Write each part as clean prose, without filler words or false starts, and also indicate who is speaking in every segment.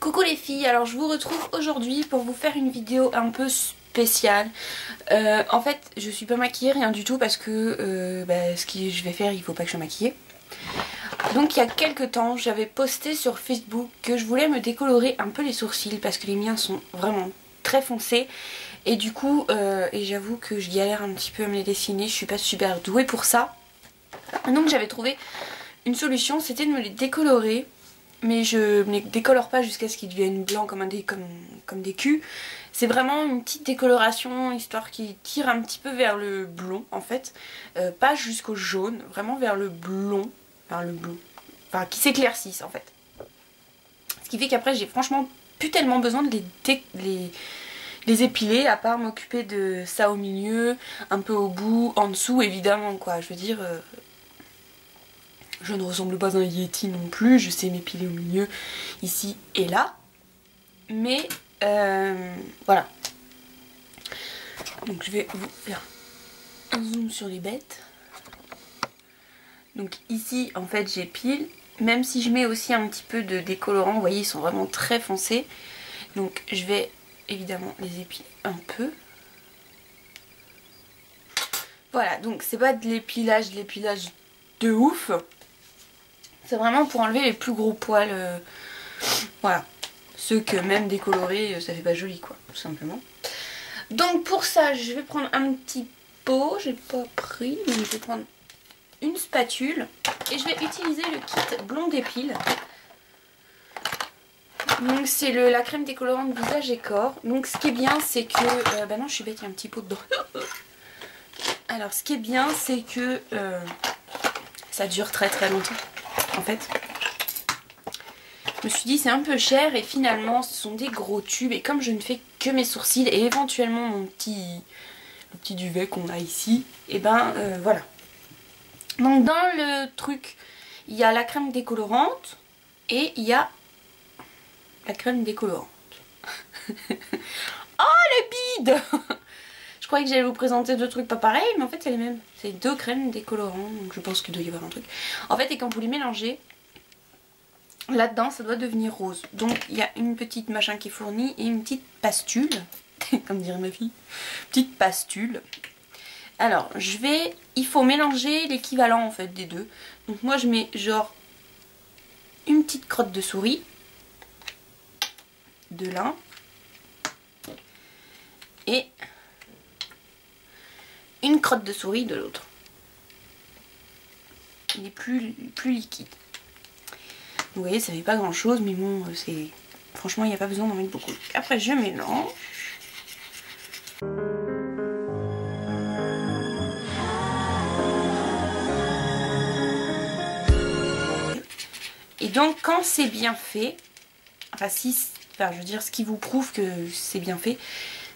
Speaker 1: Coucou les filles, alors je vous retrouve aujourd'hui pour vous faire une vidéo un peu spéciale. En fait je suis pas maquillée, rien du tout, parce que ce que je vais faire, il faut pas que je sois maquillée. Donc il y a quelques temps j'avais posté sur Facebook que je voulais me décolorer un peu les sourcils parce que les miens sont vraiment très foncés. Et du coup, et j'avoue que je galère un petit peu à me les dessiner, je suis pas super douée pour ça. Donc j'avais trouvé une solution, c'était de me les décolorer. Mais je ne les décolore pas jusqu'à ce qu'ils deviennent blancs comme des culs. C'est vraiment une petite décoloration, histoire qui tire un petit peu vers le blond en fait. Pas jusqu'au jaune, vraiment vers le blond. Enfin qui s'éclaircissent en fait. Ce qui fait qu'après j'ai franchement plus tellement besoin de les épiler, à part m'occuper de ça au milieu, un peu au bout, en dessous évidemment quoi. Je veux dire... je ne ressemble pas à un Yeti non plus, je sais m'épiler au milieu, ici et là. Mais voilà. Donc je vais vous faire un zoom sur les bêtes. Donc ici en fait j'épile, même si je mets aussi un petit peu de décolorant, vous voyez ils sont vraiment très foncés. Donc je vais évidemment les épiler un peu. Voilà, donc c'est pas de l'épilage de ouf. C'est vraiment pour enlever les plus gros poils. Voilà. Ceux que même décolorés, ça fait pas joli quoi, tout simplement. Donc pour ça, je vais prendre un petit pot. J'ai pas pris, donc je vais prendre une spatule. Et je vais utiliser le kit Blond Épile. Donc c'est la crème décolorante visage et corps. Donc ce qui est bien, c'est que... bah non, je suis bête, il y a un petit pot dedans. Alors ce qui est bien, c'est que ça dure très très longtemps. En fait, je me suis dit c'est un peu cher et finalement ce sont des gros tubes et comme je ne fais que mes sourcils et éventuellement le petit duvet qu'on a ici, et ben voilà. Donc dans le truc il y a la crème décolorante et il y a la crème décolorante. Oh le bide. Je croyais que j'allais vous présenter deux trucs pas pareils, mais en fait c'est les mêmes. C'est deux crèmes décolorantes, donc je pense qu'il doit y avoir un truc. En fait, et quand vous les mélangez, là-dedans ça doit devenir rose. Donc il y a une petite machin qui est fournie et une petite pastule, comme dirait ma fille, petite pastule. Alors il faut mélanger l'équivalent en fait des deux. Donc moi je mets genre une petite crotte de souris de l'un et une crotte de souris de l'autre. Il est plus liquide. Vous voyez, ça fait pas grand chose, mais bon, c'est... Franchement, il n'y a pas besoin d'en mettre beaucoup. Après, je mélange. Et donc, quand c'est bien fait, je veux dire, ce qui vous prouve que c'est bien fait,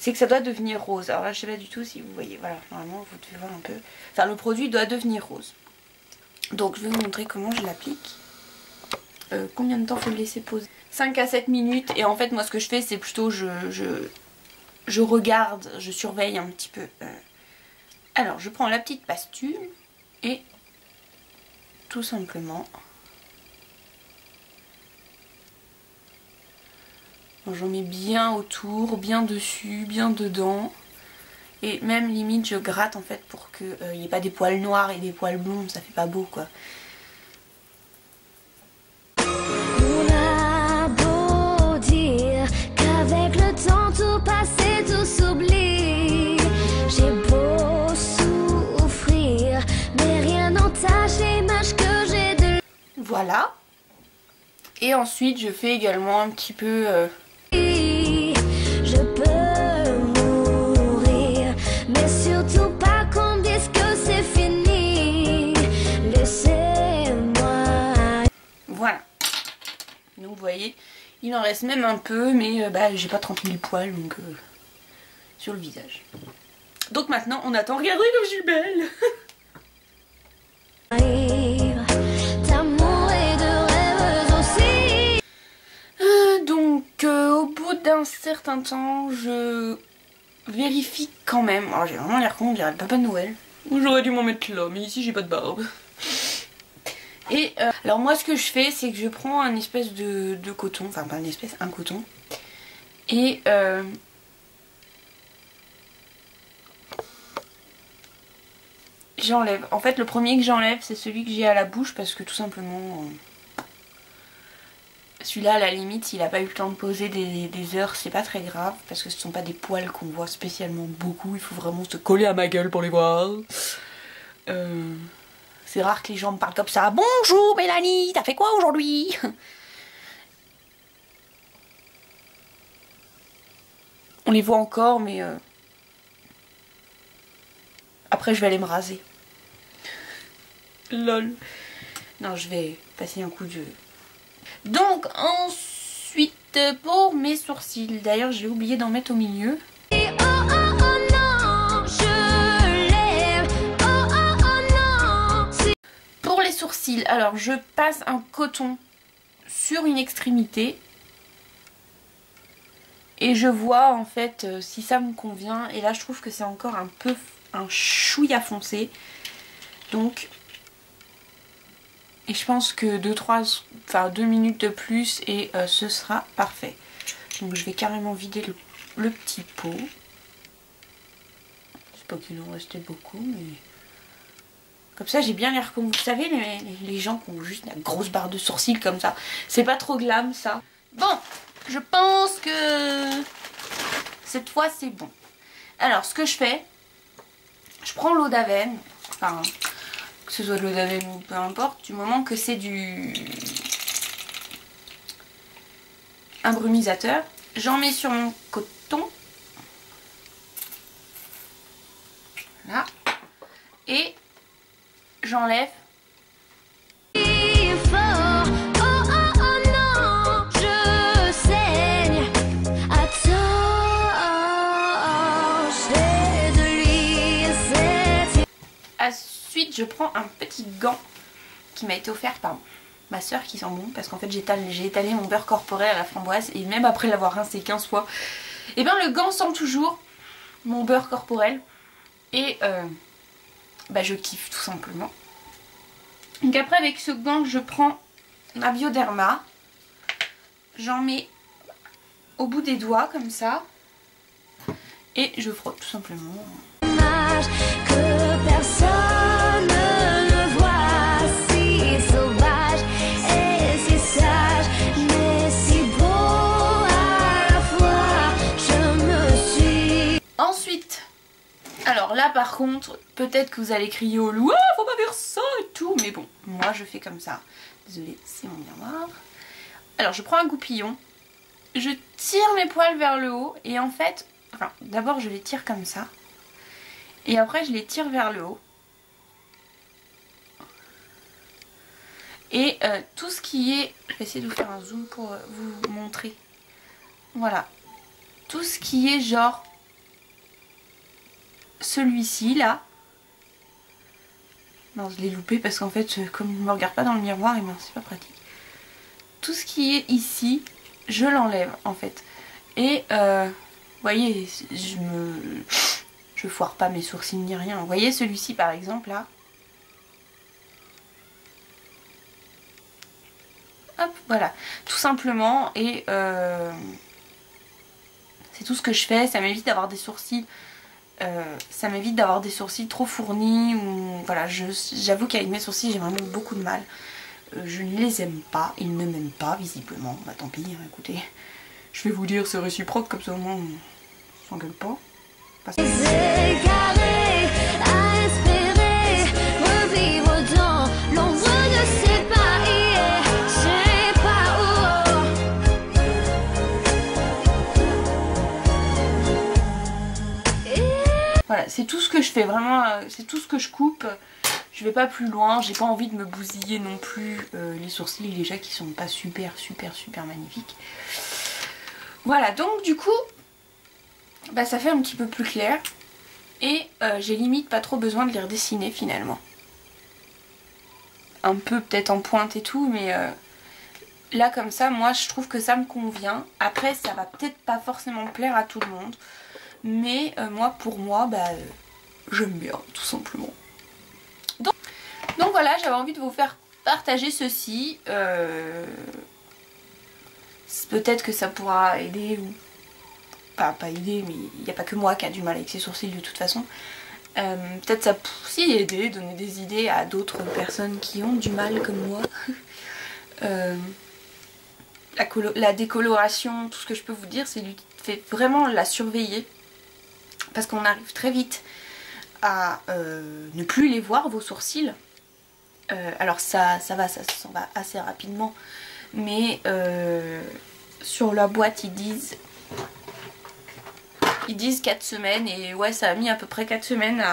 Speaker 1: c'est que ça doit devenir rose. Alors là je sais pas du tout si vous voyez, voilà, normalement vous devez voir un peu. Enfin le produit doit devenir rose. Donc je vais vous montrer comment je l'applique. Combien de temps faut le laisser poser? 5 à 7 minutes. Et en fait moi ce que je fais c'est plutôt je regarde, je surveille un petit peu. Alors je prends la petite pastule et tout simplement... J'en mets bien autour, bien dessus, bien dedans. Et même limite je gratte en fait pour qu'il n'y ait pas des poils noirs et des poils blonds, ça fait pas beau quoi.
Speaker 2: On a beau dire qu'avec le temps tout passé, tout s'oublie. J'ai beau souffrir, mais rien n'entache l'image que j'ai de...
Speaker 1: Voilà. Et ensuite je fais également un petit peu...
Speaker 2: Je peux mourir, mais surtout pas qu'on dise que c'est fini. Laissez-moi.
Speaker 1: Voilà. Donc vous voyez, il en reste même un peu, mais j'ai pas 30 000 poils donc sur le visage. Donc maintenant on attend. Regardez comme je suis belle.
Speaker 2: D'amour et de rêves aussi.
Speaker 1: Donc au bout d'un certain temps je vérifie quand même. Alors j'ai vraiment l'air con, on dirait le Papa Noël. J'aurais dû m'en mettre là, mais ici j'ai pas de barbe. Et alors moi ce que je fais c'est que je prends un espèce de coton, enfin pas une espèce, un coton. Et j'enlève. En fait le premier que j'enlève c'est celui que j'ai à la bouche parce que tout simplement celui-là à la limite s'il n'a pas eu le temps de poser des heures c'est pas très grave parce que ce sont pas des poils qu'on voit spécialement beaucoup, il faut vraiment se coller à ma gueule pour les voir. C'est rare que les gens me parlent comme ça. Bonjour Mélanie, t'as fait quoi aujourd'hui? On les voit encore mais après je vais aller me raser. Lol. Non, je vais passer un coup de... Donc ensuite pour mes sourcils, d'ailleurs j'ai oublié d'en mettre au milieu. Pour les sourcils, alors je passe un coton sur une extrémité et je vois en fait si ça me convient, et là je trouve que c'est encore un chouïa foncé, donc et je pense que 2 minutes de plus et ce sera parfait. Donc je vais carrément vider le petit pot. Je sais pas qu'il en restait beaucoup mais comme ça j'ai bien l'air comme vous savez les gens qui ont juste la grosse barre de sourcils comme ça. C'est pas trop glam ça. Bon, je pense que cette fois c'est bon. Alors ce que je fais, je prends l'eau d'Aven, enfin que ce soit de l'eau d'Aven ou peu importe, du moment que c'est un brumisateur, j'en mets sur mon coton. Là. Et j'enlève. Ensuite, je prends un petit gant qui m'a été offert par ma soeur qui sent bon parce qu'en fait j'ai étalé mon beurre corporel à la framboise et même après l'avoir rincé 15 fois, et bien le gant sent toujours mon beurre corporel et bah je kiffe tout simplement. Donc après avec ce gant je prends ma Bioderma, j'en mets au bout des doigts comme ça et je frotte tout simplement. Que personne ne voit, si sauvage et si sage, mais si beau à la fois, je me suis... Ensuite, alors là par contre, peut-être que vous allez crier au loup, ah, faut pas faire ça et tout, mais bon, moi je fais comme ça. Désolée, c'est mon miroir. Alors je prends un goupillon, je tire mes poils vers le haut et en fait, enfin d'abord je les tire comme ça. Et après je les tire vers le haut. Et tout ce qui est... Je vais essayer de vous faire un zoom pour vous montrer. Voilà. Tout ce qui est genre... Celui-ci là. Non, je l'ai loupé parce qu'en fait, comme je ne me regarde pas dans le miroir, et ben c'est pas pratique. Tout ce qui est ici, je l'enlève en fait. Et vous voyez, je foire pas mes sourcils ni rien. Vous voyez celui-ci par exemple là. Hop, voilà. Tout simplement. Et c'est tout ce que je fais. Ça m'évite d'avoir des sourcils. Ça m'évite d'avoir des sourcils trop fournis. Ou voilà, j'avoue qu'avec mes sourcils j'ai vraiment beaucoup de mal. Je ne les aime pas. Ils ne m'aiment pas visiblement. Bah tant pis, hein, écoutez. Je vais vous dire c'est réciproque comme ça au moins on s'engueule pas. Voilà, c'est tout ce que je fais, vraiment, c'est tout ce que je coupe. Je vais pas plus loin, j'ai pas envie de me bousiller non plus les sourcils déjà qui sont pas super magnifiques. Voilà, donc du coup, bah, ça fait un petit peu plus clair. Et j'ai limite pas trop besoin de les redessiner finalement. Un peu peut-être en pointe et tout, mais là comme ça, moi je trouve que ça me convient. Après ça va peut-être pas forcément plaire à tout le monde. Mais moi pour moi, bah, j'aime bien tout simplement. Donc voilà, j'avais envie de vous faire partager ceci. Peut-être que ça pourra aider ou pas aider, mais il n'y a pas que moi qui a du mal avec ses sourcils de toute façon. Peut-être ça peut aussi aider, donner des idées à d'autres personnes qui ont du mal comme moi. La décoloration, tout ce que je peux vous dire, c'est vraiment la surveiller. Parce qu'on arrive très vite à ne plus les voir, vos sourcils. Alors ça s'en va assez rapidement. Mais sur la boîte ils disent 4 semaines. Et ouais, ça a mis à peu près 4 semaines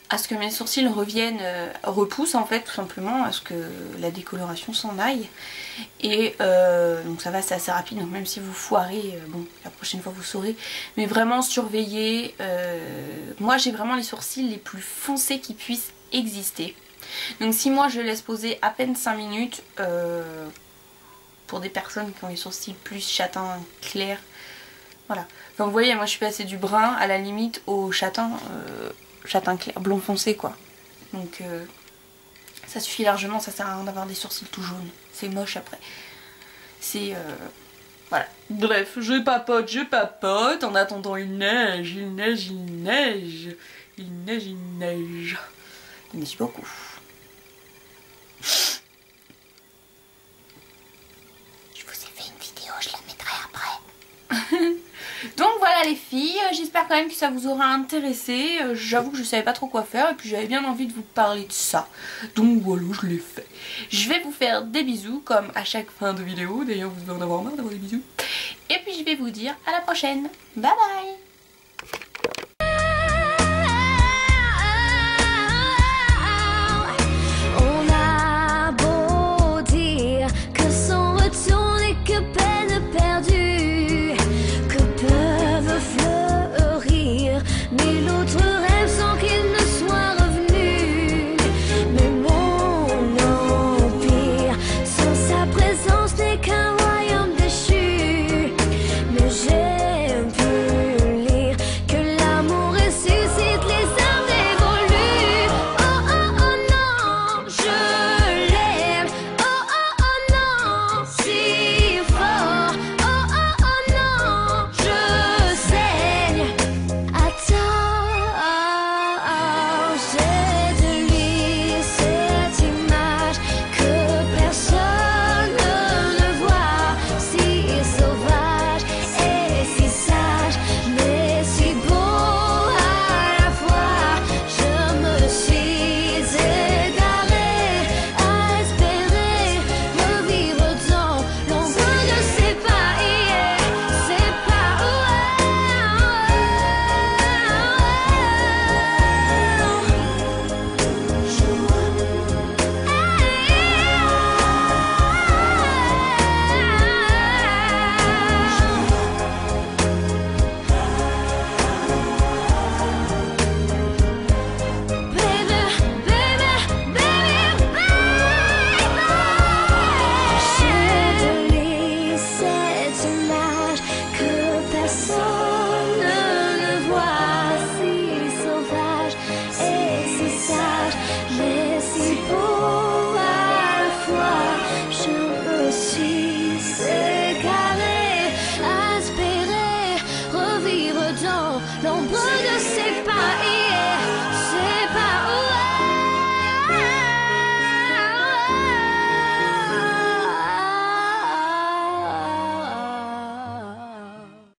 Speaker 1: à ce que mes sourcils reviennent, repoussent en fait, tout simplement, à ce que la décoloration s'en aille. Et donc ça va, c'est assez rapide, donc même si vous foirez, bon, la prochaine fois vous saurez. Mais vraiment surveillez. Moi j'ai vraiment les sourcils les plus foncés qui puissent exister. Donc si moi je laisse poser à peine 5 minutes, pour des personnes qui ont les sourcils plus châtains clairs, voilà. Enfin vous voyez, moi je suis passée du brun à la limite au châtain clair, blond foncé quoi. Donc ça suffit largement, ça sert à rien d'avoir des sourcils tout jaunes. C'est moche après. C'est voilà. Bref, je papote. En attendant il neige. Il neige beaucoup. Je vous ai fait une vidéo, je la mettrai après. Donc voilà les filles, j'espère quand même que ça vous aura intéressé. J'avoue que je savais pas trop quoi faire et puis j'avais bien envie de vous parler de ça. Donc voilà, je l'ai fait. Je vais vous faire des bisous comme à chaque fin de vidéo. D'ailleurs vous devez en avoir marre d'avoir des bisous. Et puis je vais vous dire à la prochaine. Bye bye.